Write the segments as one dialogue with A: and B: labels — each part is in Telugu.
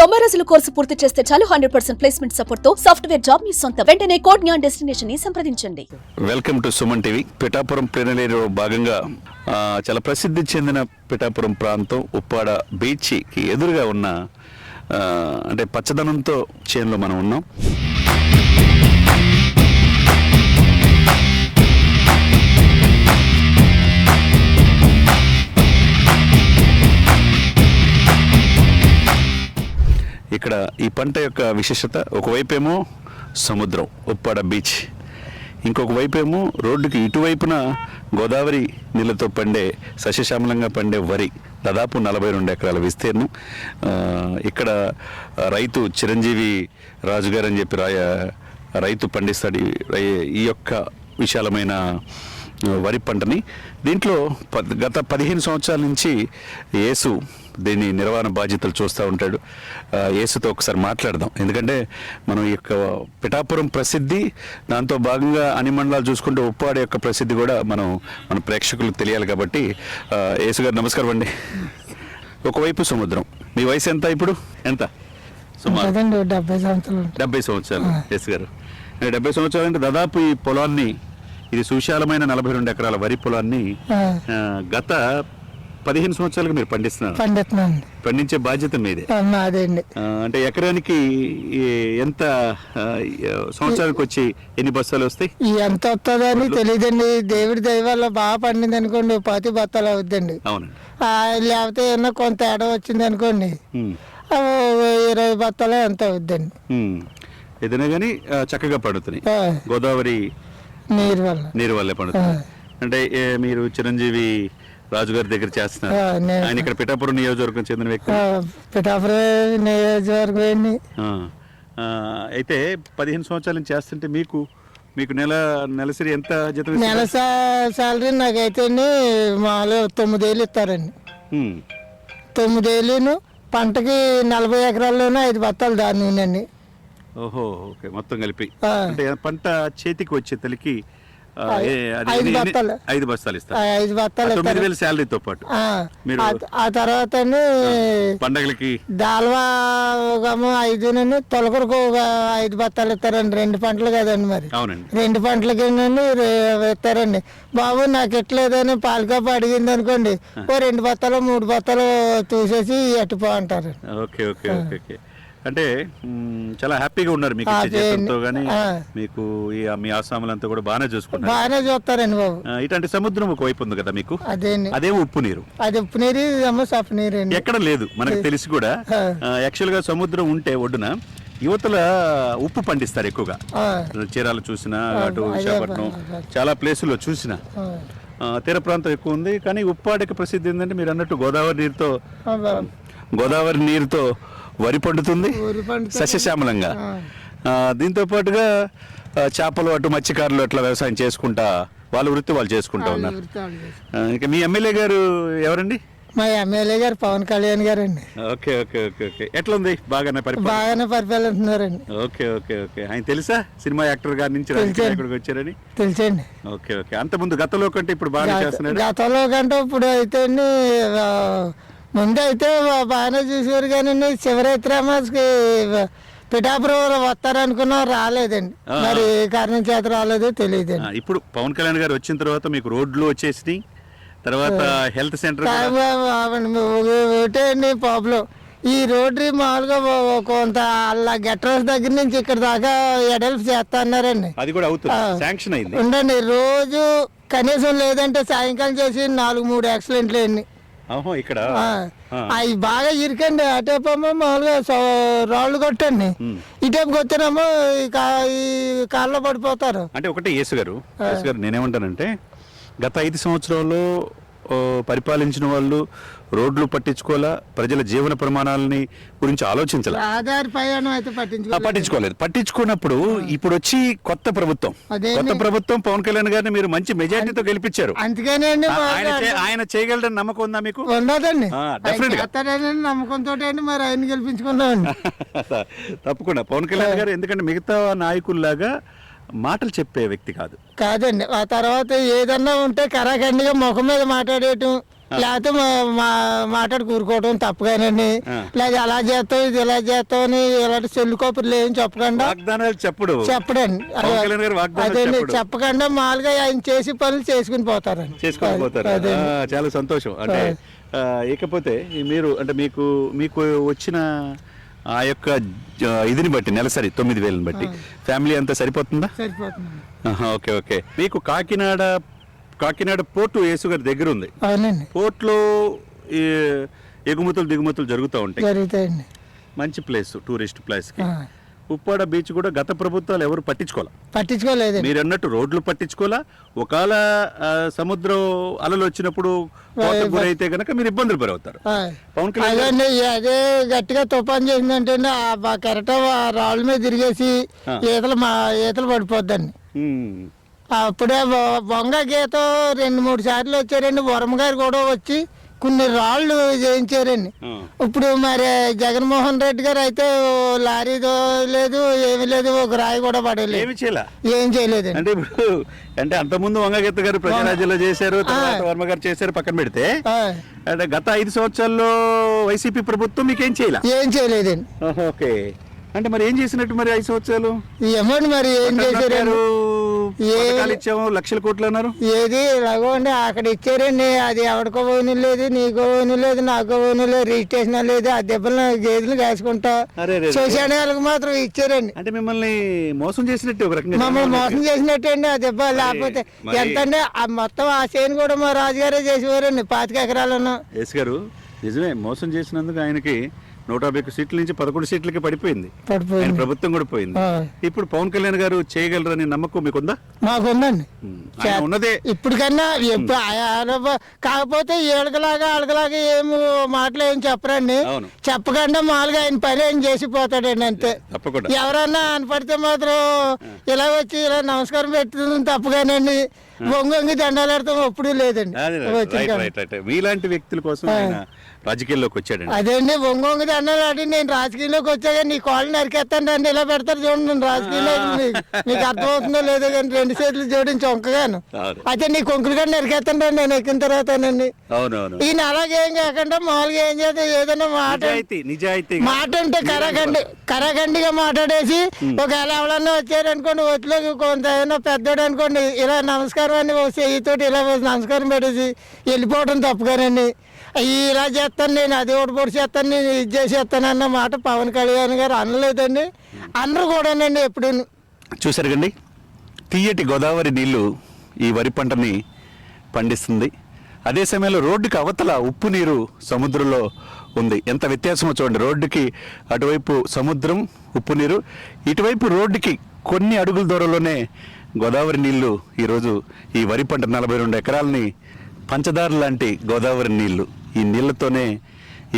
A: 90 రోజుల కోర్సు పూర్తి చేస్తే చాలు 100% ప్లేస్మెంట్ సపోర్ట్ తో సాఫ్ట్వేర్ జాబ్ మీ సొంత. వెంటనే కోడ్ జ్ఞాన్ డెస్టినేషన్ ని సంప్రదించండి.
B: Welcome to Suman TV. Pithapuram ప్లేనరీలో భాగంగా చాలా ప్రసిద్ధి చెందిన పిఠాపురం ప్రాంతం ఉప్పాడ బీచ్కి ఎదురుగా ఉన్న అంటే పచ్చదనంతో చేనులో మనం ఉన్నాం. ఇక్కడ ఈ పంట యొక్క విశేషత, ఒకవైపేమో సముద్రం ఉప్పాడ బీచ్, ఇంకొక వైపేమో రోడ్డుకి ఇటువైపున గోదావరి నీళ్ళతో పండే సస్యశ్యామలంగా పండే వరి, దాదాపు 42 ఎకరాల విస్తీర్ణం. ఇక్కడ రైతు చిరంజీవి రాజుగారు అని చెప్పి రైతు పండిస్తాడు ఈ యొక్క విశాలమైన వరి పంటని. దీంట్లో గత 15 సంవత్సరాల నుంచి యేసు దీని నిర్వహణ బాధ్యతలు చూస్తూ ఉంటాడు. యేసుతో ఒకసారి మాట్లాడదాం, ఎందుకంటే మనం ఈ యొక్క పిఠాపురం ప్రసిద్ధి, దాంతో భాగంగా అన్ని మండలాలు చూసుకుంటే ఉప్పాడ యొక్క ప్రసిద్ధి కూడా మన ప్రేక్షకులకు తెలియాలి. కాబట్టి యేసు గారు నమస్కారం అండి. ఒకవైపు సముద్రం, మీ వయసు ఎంత ఇప్పుడు? ఎంత? 70 సంవత్సరాలు. యేసు గారు 70 సంవత్సరాలు అంటే దాదాపు ఈ పొలాన్ని, ఇది సుశాలమైన 42 ఎకరాల వరి పొలాన్ని గత 15 సంవత్సరాలుగా మీరు పండిస్తున్నాను. పండించే బాధ్యత మీదే. అంటే ఎకరానికి ఎంత సంవత్సరానికి వచ్చి ఎన్ని బస్తాలు వస్తాయి?
C: ఎంత వస్తుందని తెలియదండి. దేవుడి దయ వల్ల బాగా పండింది అనుకోండి 10 బస్తాలు అవుద్దండి.
B: అవునండి.
C: లేకపోతే ఏమన్నా కొంత తేడా వచ్చింది అనుకోండి 20 బస్తాలు ఎంత అవుద్దండి.
B: ఏదైనా కానీ చక్కగా పడుతున్నాయి. గోదావరి నీరు వల్లే పడుతుంది. అంటే మీరు చిరంజీవి రాజుగారి దగ్గర చేస్తున్నారు. ఆయన ఇక్కడ పిఠాపురం నియోజకవర్గం చెందిన వ్యక్తి.
C: పిఠాపురం నియోజకవర్గం.
B: అయితే 15 సంవత్సరాల నుంచి చేస్తుంటే మీకు నెలసరి ఎంత జీతం?
C: నెల సాలరీ నాకైతే మాలో 9 ఏళ్ళు ఇస్తారండి. 9 ఏళ్ళు పంటకి 40 ఎకరాల్లోనే 5 బత్తాలు దాన్ని.
B: ఓహో, ఓకే. మొత్తం కలిపి అంటే పంట చేతికి వచ్చే తలికి
C: 5 బత్తాలు
B: 5 బస్తాలు ఇస్తారు.
C: 5 బత్తాలు
B: 9,000 శాలరీతో పాటు.
C: ఆ తర్వాత
B: పండగలకి
C: దాల్వా 5 తొలకరకు 5 బత్తాలు ఇస్తారండి. 2 పంటలు కదండి మరి.
B: అవునండి.
C: 2 పంటలకి ఇస్తారండి. బాబు నాకు ఎట్లేదని పాలకాపు అడిగింది అనుకోండి, 2 బత్తాలు 3 బత్తాలు చూసేసి ఎట్టుపో అంటారు.
B: Okay okay okay okay. అంటే చాలా హ్యాపీగా ఉన్నారు మీకు జీతంతో గానీ. మీకు మీ ఆసాములంతా కూడా బాగానే చూసుకుంటారు.
C: బాగానే చూస్తారండి బాబు.
B: ఇట్లాంటి సముద్రం ఒక వైపు ఉంది కదా మీకు, అదే ఉప్పు నీరు.
C: అది ఉప్పు నీరు, సప్పు నీరు
B: ఎక్కడ లేదు మనకు తెలిసి కూడా. యాక్చువల్ గా సముద్రం ఉంటే ఒడ్డున యువతల ఉప్పు పండిస్తారు ఎక్కువగా. చీరాలు చూసినా, అటు విశాఖపట్నం చాలా ప్లేసుల్లో చూసినా తీర ప్రాంతం ఎక్కువ ఉంది. కానీ ఉప్పాడకి ప్రసిద్ధి ఏంటంటే మీరు అన్నట్టు గోదావరి నీరుతో వరి పండుతుంది సస్యశ్యామలంగా. దీంతో పాటుగా చేపలు, అటు మత్స్యకారులు అట్లా వ్యవసాయం చేసుకుంటా వాళ్ళ వృత్తి వాళ్ళు చేసుకుంటా ఉన్నారు. ఇంకా మీ ఎమ్మెల్యే గారు ఎవరండి?
C: మా ఎమ్మెల్యే గారు పవన్ కళ్యాణ్ గారు అండి.
B: Okay okay okay okay. ఎట్లా ఉంది? బాగానే
C: పరిపాలిస్తున్నారండి.
B: Okay okay okay. ఆయన తెలుసా సినిమా యాక్టర్ గారి నుంచి ఇక్కడికి వచ్చారని?
C: తెలుసండి.
B: Okay okay. అంత ముందు గతంలో కంటే ఇప్పుడు బాగా చేస్తున్నారు.
C: గతంలో కంటే ఇప్పుడు అయితే ముందు అయితే బాగానే చూసేవారు కానీ శివరాత్రి పిఠాపురం వస్తారనుకున్నా రాలేదండి. మరి కారణం చేత రాలేదో తెలియదు.
B: ఇప్పుడు పవన్ కళ్యాణ్ గారు వచ్చిన తర్వాత మీకు రోడ్లు వచ్చేసి, తర్వాత హెల్త్ సెంటర్
C: ఒకటే అండి ప్రాబ్లం. ఈ రోడ్డు మామూలుగా కొంత అలా గెట్ హౌస్ దగ్గర నుంచి ఇక్కడ దాకా ఎడల్ఫ్ చేస్తా అన్నారండి.
B: అది కూడా అవుతుంది, శాంక్షన్ అయింది.
C: ఉండండి, రోజు కనీసం లేదంటే సాయంకాలం చేసి 4-3 యాక్సిడెంట్లు అయ్యి
B: ఇక్కడ
C: అవి బాగా ఇరికండి. అటేపేమో మామూలుగా రాళ్ళు కొట్టండి, ఇటేపు కొట్టినేమో ఈ కాళ్ళలో పడిపోతారు.
B: అంటే ఒకటే యేసు గారు నేనేమంటానంటే, గత 5 సంవత్సరాల్లో పరిపాలించిన వాళ్ళు రోడ్లు పట్టించుకోవాలా, ప్రజల జీవన ప్రమాణాలని గురించి ఆలోచించాలి. పట్టించుకోలేదు. పట్టించుకున్నప్పుడు ఇప్పుడు వచ్చి కొత్త ప్రభుత్వం పవన్ కళ్యాణ్ గారిని మీరు మంచి మెజార్టీతో గెలిపించారు.
C: అందుకనే
B: ఆయన చేయగలరని నమ్మకం ఉందా మీకు?
C: ఉండదండి, నమ్మకంతో మరి ఆయన గెలిపించుకున్నామండి.
B: తప్పకుండా పవన్ కళ్యాణ్ గారు, ఎందుకంటే మిగతా నాయకుల్లాగా మాటలు చెప్పే వ్యక్తి కాదండి.
C: ఆ తర్వాత ఏదన్నా ఉంటే కరాఖండిగా ముఖం మీద మాట్లాడేయటం, లేకపోతే మాట్లాడి కూరుకోవడం తప్పగానండి. లేదా అలా చేస్తాం ఇది ఇలా చేస్తాం అని ఇలాంటి చెల్లు కబుర్లు ఏం చెప్పకుండా
B: వాగ్దానాలు చెప్పడండి.
C: అదే చెప్పకుండా మామూలుగా ఆయన చేసి పనులు చేసుకుని పోతారండి.
B: చాలా సంతోషం. అంటే ఇకపోతే మీరు అంటే మీకు వచ్చిన ఆ యొక్క ఇదిని బట్టి నెలసరి 9,000 బట్టి ఫ్యామిలీ అంతా సరిపోతుందా?
C: సరిపోతుంది.
B: ఓకే. మీకు కాకినాడ పోర్టు యేసు గారి దగ్గర ఉంది.
C: అవునండి.
B: పోర్టులో ఎగుమతులు దిగుమతులు
C: జరుగుతాయండి.
B: మంచి ప్లేస్, టూరిస్ట్ ప్లేస్ కి. ఉప్పాడ బీచ్ కూడా గత ప్రభుత్వాలు ఎవరు
C: పట్టించుకోలేదు.
B: మీరు అన్నట్టు రోడ్లు పట్టించుకోవాలా. ఒకవేళ సముద్రం అలలు వచ్చినప్పుడు గురైతే గనక మీరు ఇబ్బందులు పడవుతారు. పవన్ కళ్యాణ్
C: అదే గట్టిగా తుఫాన్ చేసిందంటే కెరటం రాళ్ళ మీద తిరిగేసి ఈతలు పడిపోద్దండి. అప్పుడే బొంగ గీత 2-3 సార్లు వచ్చారండి. వరమ గారు కూడా వచ్చి కొన్ని రాళ్ళు చేయించారండి. ఇప్పుడు మరి జగన్మోహన్ రెడ్డి గారు అయితే లారీదో లేదు ఏమీ లేదు, ఒక రాయి కూడా పడలేదు, ఏం చేయలేదు.
B: అంటే అంతకుముందు వంగగీత గారు ప్రజారాజ్యంలో చేశారు, తర్వాత వర్మ గారు చేశారు, పక్కన పెడితే అంటే గత 5 సంవత్సరాల్లో వైసీపీ ప్రభుత్వం మీకేం
C: చేయలేదండి.
B: ఓకే. అంటే మరి ఏం చేసినట్టు మరి 5 సంవత్సరాలు?
C: ఏమండి మరి ఏం చేశారు?
B: ఇచ్చాము, లక్షల కోట్లు అన్నారు.
C: ఏది రఘువండి అక్కడ ఇచ్చారండి. అది ఎవరికో పోయిన లేదు, నీకో పోయిన లేదు, నాకో పోయిన లేదు, రిజిస్ట్రేషన్ లేదు. ఆ దెబ్బలు గేదెలు కాసుకుంటా శ్మశాన వాళ్ళకి మాత్రం ఇచ్చారండి.
B: అంటే మిమ్మల్ని మోసం చేసినట్టు ఒక రకంగా
C: మమ్మల్ని మోసం చేసినట్టు అండి ఆ దెబ్బ. లేకపోతే ఎంతండి మొత్తం ఆ చేను కూడా మా రాజుగారే చేసేవారండి 25 ఎకరాలను.
B: ఎస్ గారు నిజమే, మోసం చేసినందుకు ఆయనకి 150 సీట్ల నుంచి 11 సీట్లకి పడిపోయింది. ప్రభుత్వం కూడా పోయింది. ఇప్పుడు పవన్ కళ్యాణ్ గారు చేయగలరని నమ్మకం మీకుందా?
C: మాకుందండి.
B: ఉన్నదే
C: ఇప్పటికన్నా కాకపోతే ఏళ్ళలాగా ఏమి మాటలు ఏం చెప్పరండి. చెప్పకుండా మామూలుగా ఆయన పని ఏం చేసిపోతాడండి అంతే. ఎవరన్నా అనపడితే మాత్రం ఇలా వచ్చి ఇలా నమస్కారం పెట్టుతుంది తప్పగానండి. వంగి దండాలాడతాం ఎప్పుడు లేదండి.
B: మీలాంటి వ్యక్తుల కోసం రాజకీయాల్లోకి వచ్చాడండి.
C: అదేండి వంగి దండాలాడి నేను రాజకీయంలోకి వచ్చాక నీ కాళ్ళు నరికేస్తాను రండి ఇలా పెడతారు చూడండి. నేను రాజకీయంలో మీకు అర్థమవుతుందో లేదో కానీ 2 చేతులు జోడించి వంకగాను అయితే నీ కొంకులు కానీ నరికేస్తాను రండి నేను ఎక్కిన తర్వాతనండి. ఈయన అలాగేం కాకుండా మామూలుగా ఏం చేస్తే ఏదైనా మాట అంటే కరగండిగా మాట్లాడేసి ఒకవేళ ఎవరన్నా వచ్చారనుకోండి వచ్చలోకి కొంత ఏదైనా పెద్దోడు అనుకోండి ఇలా నమస్కారం అని చెయ్యితోటి ఇలా నమస్కారం పెట్టేసి వెళ్ళిపోవడం తప్పుగానండి. ఇలా చేస్తాను నేను, అది ఓడిపోటు చేస్తాను, నేను ఇది చేసేస్తాను అన్న మాట పవన్ కళ్యాణ్ గారు అనలేదండి. అందరూ కూడానండి ఎప్పుడు
B: చూసారు కండి. తీయటి గోదావరి నీళ్లు ఈ వరి పంటని పండిస్తుంది. అదే సమయంలో రోడ్డుకి అవతల ఉప్పు నీరు సముద్రంలో ఉంది. ఎంత వ్యత్యాసమో చూడండి. రోడ్డుకి అటువైపు సముద్రం ఉప్పు నీరు, ఇటువైపు రోడ్డుకి కొన్ని అడుగుల దూరంలోనే గోదావరి నీళ్లు. ఈరోజు ఈ వరి పంట 42 ఎకరాలని పంచదార లాంటి గోదావరి నీళ్లు. ఈ నీళ్లతోనే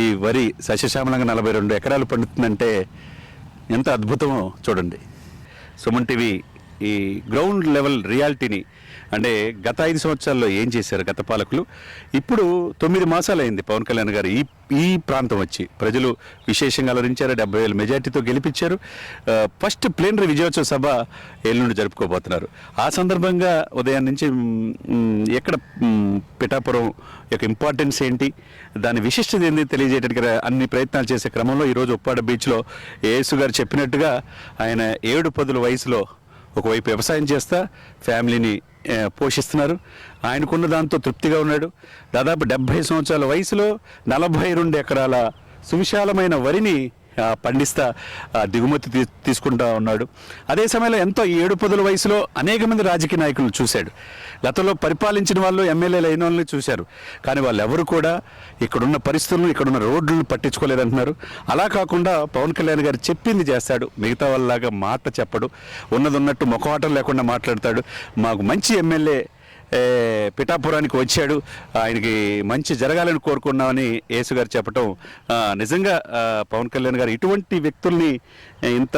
B: ఈ వరి సస్యశ్యామలంగా 42 ఎకరాలు పండుతుందంటే ఎంత అద్భుతమో చూడండి. సుమన్ టీవీ ఈ గ్రౌండ్ లెవెల్ రియాలిటీని అంటే గత 5 సంవత్సరాల్లో ఏం చేశారు గత పాలకులు, ఇప్పుడు 9 మాసాలైంది పవన్ కళ్యాణ్ గారు ఈ ప్రాంతం వచ్చి ప్రజలు విశేషంగా అలరించారు. 70,000 మెజార్టీతో గెలిపించారు. ఫస్ట్ ప్లేనరీ విజయోత్సవ సభ ఎల్లుండి జరుపుకోబోతున్నారు. ఆ సందర్భంగా ఉదయం నుంచి ఎక్కడ పిఠాపురం యొక్క ఇంపార్టెన్స్ ఏంటి, దాని విశిష్టత ఏంటి తెలియజేయడానికి అన్ని ప్రయత్నాలు చేసే క్రమంలో ఈరోజు ఉప్పాడ బీచ్లో యేసు గారు చెప్పినట్టుగా ఆయన 7 పదుల వయసులో ఒకవైపు వ్యవసాయం చేస్తా ఫ్యామిలీని పోషిస్తున్నారు. ఆయనకున్న దాంతో తృప్తిగా ఉన్నాడు. దాదాపు 70 సంవత్సరాల వయసులో 42 ఎకరాల సువిశాలమైన వరిని పండిస్తా దిగుమతి తీసుకుంటా ఉన్నాడు. అదే సమయంలో ఎంతో 7 పదుల వయసులో అనేక మంది రాజకీయ నాయకులను చూశాడు. గతంలో పరిపాలించిన వాళ్ళు ఎమ్మెల్యేలు అయిన వాళ్ళని చూశారు. కానీ వాళ్ళు ఎవరు కూడా ఇక్కడున్న పరిస్థితులను ఇక్కడున్న రోడ్లను పట్టించుకోలేదంటున్నారు. అలా కాకుండా పవన్ కళ్యాణ్ గారు చెప్పింది చేస్తాడు. మిగతా వాళ్ళలాగా మాట చెప్పడు. ఉన్నది ఉన్నట్టు ముఖవాటం లేకుండా మాట్లాడతాడు. మాకు మంచి ఎమ్మెల్యే పిఠాపురానికి వచ్చాడు, ఆయనకి మంచి జరగాలని కోరుకున్నామని యేసు గారు చెప్పటం నిజంగా పవన్ కళ్యాణ్ గారు ఇటువంటి వ్యక్తుల్ని ఇంత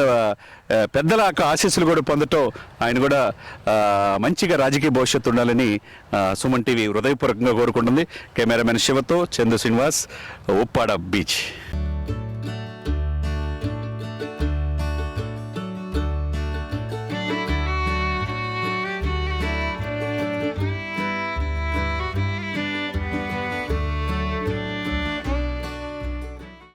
B: పెద్దల ఆశీస్సులు కూడా పొందటం, ఆయన కూడా మంచిగా రాజకీయ భవిష్యత్తు ఉండాలని సుమన్ టీవీ హృదయపూర్వకంగా కోరుకుంటుంది. కెమెరామెన్ శివతో చందు శ్రీనివాస్, ఉప్పాడ బీచ్.